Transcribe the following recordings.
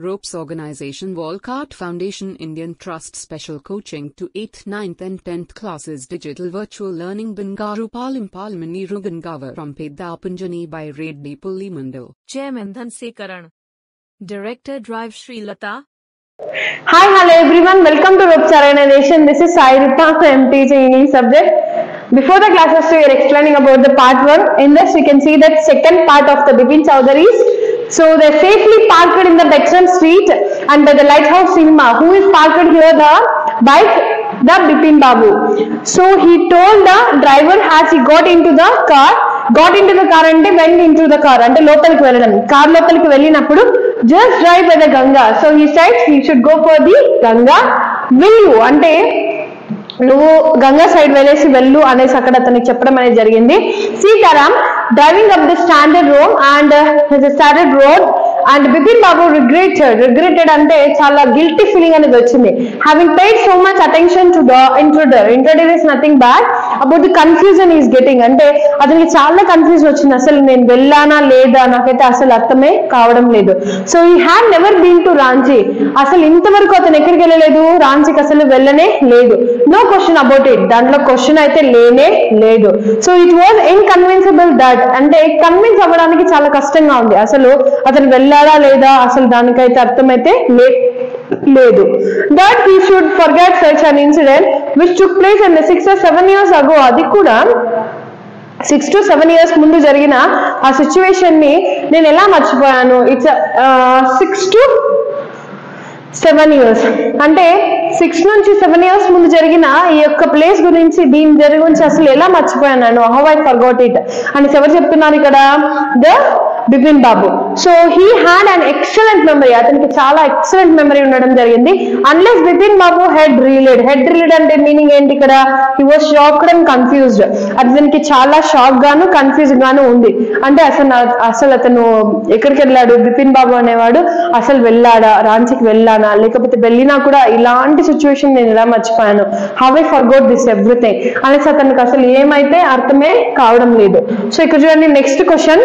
Ropes Organization Walcott Foundation Indian Trust Special Coaching to 8th, 9th and 10th classes Digital Virtual Learning Bangaru Palmani Rugangavar from Pedapunjani by Reddy Pullimandal. Chairman Dhanasekaran. Director Drive Sri Lata. Hi, hello everyone. Welcome to Ropes Organization. This is Sai Rupa. I am teaching English subject. Before the classes, we are explaining about the part 1. In this, we can see that second part of the Bipin Chowdhury's. So they safely parked in the Bexon Street and by the Lighthouse Cinema. Who is parked here? The bike, the Bipin Babu. So he told the driver as he got into the car and went into the car. And localki velladam. Car localki vellinappudu just drive by the Ganga. So he said he should go for the Ganga. Will you? Ante నువ్వు Ganga side వెళ్ళేసి వెళ్ళు అనేసి అక్కడ అతనికి చెప్పడం అనేది జరిగింది. Sitaram driving up the standard road and Bipin Babu regretted అంటే చాలా గిల్టీ ఫీలింగ్ అనేది వచ్చింది. Having paid so much attention to the Intruder is nothing bad about the confusion is getting అంటే అతనికి చాలా కన్ఫ్యూజన్ వచ్చింది. అసలు నేను వెళ్ళానా లేదా నాకైతే అసలు అర్థమే కావడం లేదు. So he had never been to Ranchi అసలు ఇంతవరకు అతను ఎక్కడికి వెళ్ళలేదు, రాంచీకి అసలు వెళ్ళనే లేదు. నో క్వశ్చన్ అబౌట్ ఇట్ దాంట్లో క్వశ్చన్ అయితే లేనే లేదు. So it was inconvincible that అంటే కన్విన్స్ అవ్వడానికి చాలా కష్టంగా ఉంది. అసలు అతను వెళ్ళాడా లేదా అసలు దానికైతే అర్థమైతే లేదు. That he should forget such an incident which took place in 6 or 7 years ago. అది కూడా 6 to 7 years ముందు జరిగిన ఆ సిచ్యువేషన్ ని నేను ఎలా మర్చిపోయాను. ఇట్స్ 6 to 7 years అంటే 6 నుంచి 7 years ముందు జరిగిన ఈ యొక్క ప్లేస్ గురించి దీని గురించి అసలు ఎలా మర్చిపోయాను. హౌ ఐ ఫర్గాట్ ఇట్ అని ఎవరు చెప్తున్నారు ఇక్కడ? The Bipin Babu. So he had an excellent memory అతనికి చాలా ఎక్సలెంట్ మెమరీ ఉండడం జరిగింది. అన్లెస్ బిపిన్ బాబు హెడ్ రీల్డ్ అంటే మీనింగ్ ఏంటి ఇక్కడ? He was shocked and confused. అతనికి చాలా షాక్ గాను కన్ఫ్యూజ్ గాను ఉంది. అంటే అసలు అతను ఎక్కడికి వెళ్ళాడు బిపిన్ బాబు అనేవాడు, అసలు వెళ్ళాడా, రాంచీకి వెళ్ళానా, లేకపోతే వెళ్ళినా కూడా ఇలాంటి సిచ్యువేషన్ నేను ఎలా మర్చిపోయాను, how I forgot this everything అనేసి అతనికి అసలు ఏమైతే అర్థమే కావడం లేదు. సో ఇక్కడ చూడండి next question.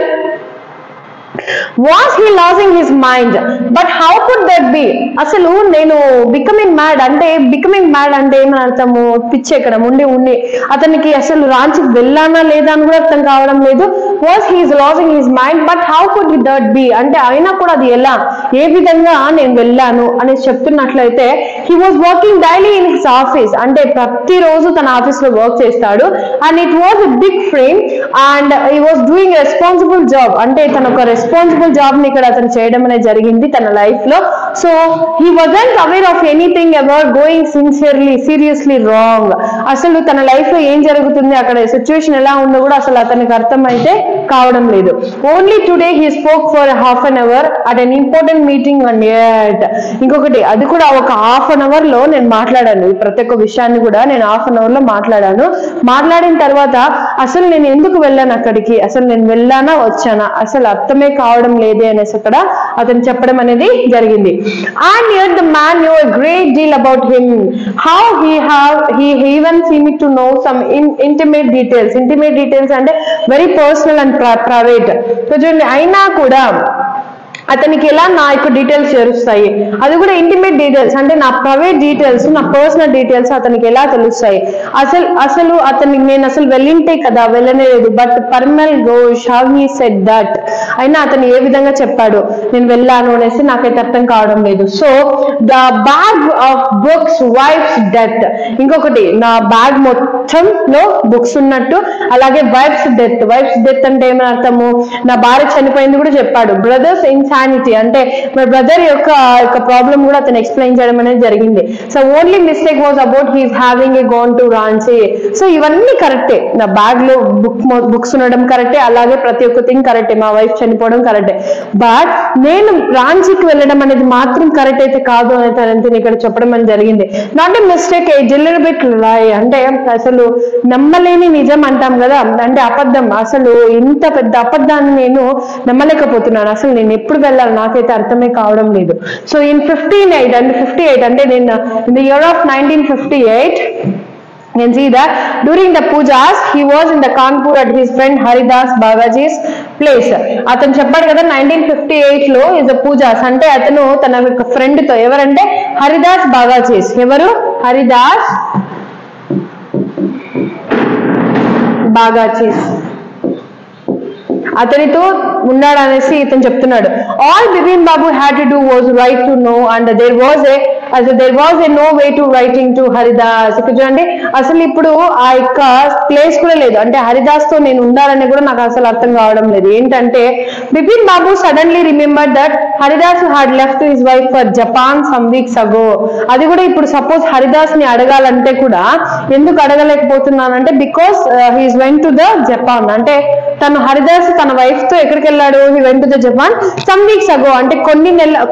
Was he losing his mind? But how could that be? అసలు నేను బికమింగ్ మ్యాడ్ అంటే ఏమని అర్థము? పిచ్చి ఎక్కడ ఉండి అతనికి అసలు రాంచీకి వెళ్ళానా లేదా అని కూడా అర్థం కావడం లేదు. Was he losing his mind? But how could that be? అంటే అయినా కూడా అది ఎలా, ఏ విధంగా నేను వెళ్ళాను అనేసి చెప్తున్నట్లయితే he was working daily in his office అంటే ప్రతిరోజు తన ఆఫీస్ లో వర్క్ చేస్తాడు. and it was a big frame and he was doing a responsible job అంటే తన ఒక రెస్పాన్సిబుల్ జాబ్ ని ఇక్కడ అతను చేయడం అనేది జరిగింది తన లైఫ్ లో. So he wasn't aware of anything about going seriously wrong. అసలు తన లైఫ్ లో ఏం జరుగుతుంది, అక్కడ సిచ్యువేషన్ ఎలా ఉందో కూడా అసలు అతనికి అర్థం అయితే కావడం లేదు. Only today he spoke for half an hour at an important meeting and ఇంకొకటి అది కూడా ఒక half an hour లో నేను మాట్లాడాను. ప్రతి ఒక్క విషయాన్ని కూడా నేను half an hour లో మాట్లాడిన తర్వాత అసలు నేను ఎందుకు వెళ్ళాను అక్కడికి, అసలు నేను వెళ్ళానా వచ్చానా అసలు అర్థమే కావడం లేదే అనేసి అక్కడ అతను చెప్పడం అనేది జరిగింది. And here the man new a great deal about him, how he even seemed to know some intimate details అంటే వెరీ పర్సనల్ అండ్ ప్రైవేట్. చూడండి అయినా కూడా అతనికి ఎలా నా యొక్క డీటెయిల్స్ చేరుస్తాయి, అది కూడా ఇంటిమేట్ డీటెయిల్స్ అంటే నా ప్రైవేట్ డీటెయిల్స్, నా పర్సనల్ డీటెయిల్స్ అతనికి ఎలా తెలుస్తాయి. అసలు అతనికి నేను అసలు వెళ్ళింటే కదా, వెళ్ళనే లేదు. But Parimal Ghosh how he said that అయినా అతను ఏ విధంగా చెప్పాడు నేను వెళ్ళాను అనేసి నాకైతే అర్థం కావడం లేదు. So the bag of books wife's death, ఇంకొకటి నా బ్యాగ్ మొత్తంలో బుక్స్ ఉన్నట్టు, అలాగే వైఫ్స్ డెత్ అంటే ఏమని అర్థము, నా భార్య చనిపోయింది కూడా చెప్పాడు. బ్రదర్స్ ఇన్సానిటీ అంటే మా బ్రదర్ యొక్క ప్రాబ్లం కూడా అతను ఎక్స్ప్లెయిన్ చేయడం అనేది జరిగింది. So only mistake was about his having a gone to Ranchi. So ఇవన్నీ కరెక్టే, నా బ్యాగ్ లో బుక్స్ ఉండడం కరెక్టే, అలాగే ప్రతి ఒక్క థింగ్ కరెక్టే, మా వైఫ్ చనిపోవడం కరెక్టే. బట్ నేను రాంచీకి వెళ్ళడం అనేది మాత్రం కరెక్ట్ అయితే కాదు అనేది ఇక్కడ చెప్పడం అనేది జరిగింది. Not a mistake, a little bit లై అంటే అసలు నమ్మలేని నిజం అంటాం కదా, అంటే అబద్ధం. అసలు ఇంత పెద్ద అబద్ధాన్ని నేను నమ్మలేకపోతున్నాను. అసలు నేను ఎప్పుడు వెళ్ళాలి నాకైతే అర్థమే కావడం లేదు. సో ఇన్ 58 అంటే నేను in the year of 1958 You can see that during the pujas he was in the Kanpur at his friend Haridas Bagaji's place. అతను చెప్పాడు కదా 1958 లో is the pujas అంటే అతను తన ఫ్రెండ్ తో ఎవరంటే హరిదాస్ బాగాజీస్. ఎవరు? హరిదాస్ బాగాజీస్ అతనితో ఉన్నాడు అనేసి ఇతను చెప్తున్నాడు. All Bipin Babu had to do was write to no and there was a no way to writing to Haridas. ఇక్కడ చూడండి అసలు ఇప్పుడు ఆ యొక్క ప్లేస్ కూడా లేదు, అంటే హరిదాస్ తో నేను ఉండాలని కూడా నాకు అసలు అర్థం కావడం లేదు. ఏంటంటే Bipin Babu suddenly remember that Haridas had left his wife for Japan some weeks ago. అది కూడా ఇప్పుడు సపోజ్ హరిదాస్ ని అడగాలంటే కూడా ఎందుకు అడగలేకపోతున్నానంటే because he's went to the Japan, అంటే తను హరిదాస్ తన వైఫ్ తో ఎక్కడికి వెళ్ళాడు? He went to the Japan some weeks ago, అంటే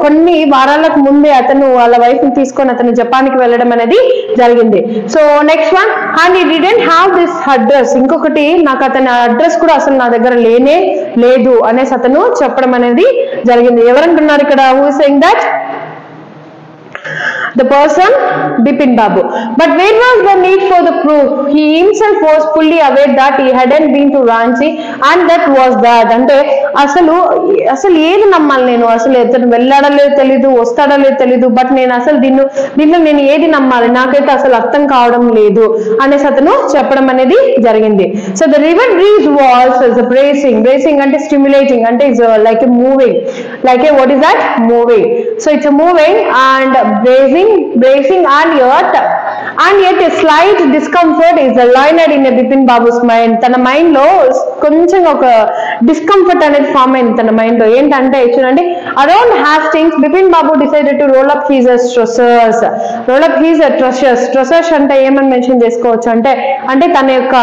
కొన్ని వారాలకు ముందే అతను వాళ్ళ వైఫ్ ని తీసుకొని అతను జపాన్ కి వెళ్ళడం అనేది జరిగింది. So next one, and he didn't have this address. ఇంకొకటి, నాకు అతని అడ్రస్ కూడా అసలు నా దగ్గర లేనే లేదు అనేసి అతను చెప్పడం అనేది జరిగింది. ఎవరంటున్నారు ఇక్కడ? Who is saying that? The person Bipin Babu. But where was the need for the proof? He himself was fully aware that he hadn't been to Ranchi and that was that. అంటే అసలు ఏది నమ్మాలి నేను? అసలు ఇతను వెళ్ళాడో లేదో తెలీదు, వస్తాడో లేదో తెలీదు, బట్ నేను అసలు దీంట్లో నేను ఏది నమ్మాలి? నాకైతే అసలు అర్థం కావడం లేదు అనేసి అతను చెప్పడం అనేది జరిగింది. So the river breeze was bracing అంటే స్టిమ్యులేటింగ్, అంటే it's like a moving, like a what is that? Moving. So it's moving and bracing and yet a slight discomfort is aligned in a Bipin Babu's mind. తన mind లో కొంచెం ఒక discomfort అనేది form అయింది తన mind లో. ఏంటంటే చూడండి, around Hastings Bipin Babu decided to roll up his trousers. Trousers అంటే ఏమని మెన్షన్ చేసుకోవచ్చు అంటే తన యొక్క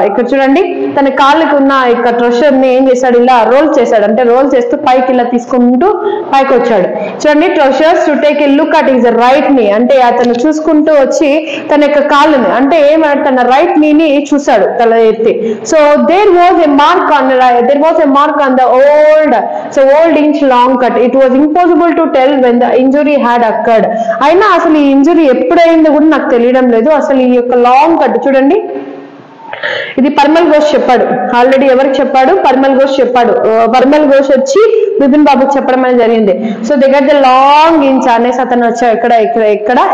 ఇక్కడ చూడండి తన కాళ్ళకి ఉన్న యొక్క ట్రషర్ ని ఏం చేశాడు? ఇలా రోల్ చేశాడు, అంటే రోల్ చేస్తూ పైకి ఇలా తీసుకుంటూ పైకి వచ్చాడు. చూడండి, trousers to take a look at his right knee, అంటే అతను చూసుకుంటూ వచ్చి తన యొక్క కాళ్ళని, అంటే తన రైట్ నీని చూశాడు తల ఎత్తి. So there was a mark on the old inch long cut. It was impossible to tell when the injury had occurred. అయినా అసలు ఈ ఇంజురీ ఎప్పుడైందో కూడా నాకు తెలియడం లేదు. అసలు ఈ యొక్క లాంగ్ కట్ చూడండి, ఇది పర్మల్ ఘోష్ చెప్పాడు. ఆల్రెడీ ఎవరికి చెప్పాడు? పర్మల్ ఘోష్ చెప్పాడు. పర్మల్ ఘోష్ వచ్చి బిపిన్ బాబుకి చెప్పడం అనేది జరిగింది. So they got the long inch అనేసి అతను వచ్చా ఇక్కడ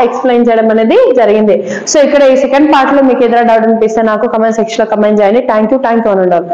ఎక్స్ప్లెయిన్ చేయడం అనేది జరిగింది. సో ఇక్కడ ఈ సెకండ్ పార్ట్ లో మీకు ఏదైనా డౌట్ అనిపిస్తే నాకు కమెంట్ సెక్షన్ లో కమెంట్ చేయండి. థ్యాంక్ యూ అని ఉండాలి.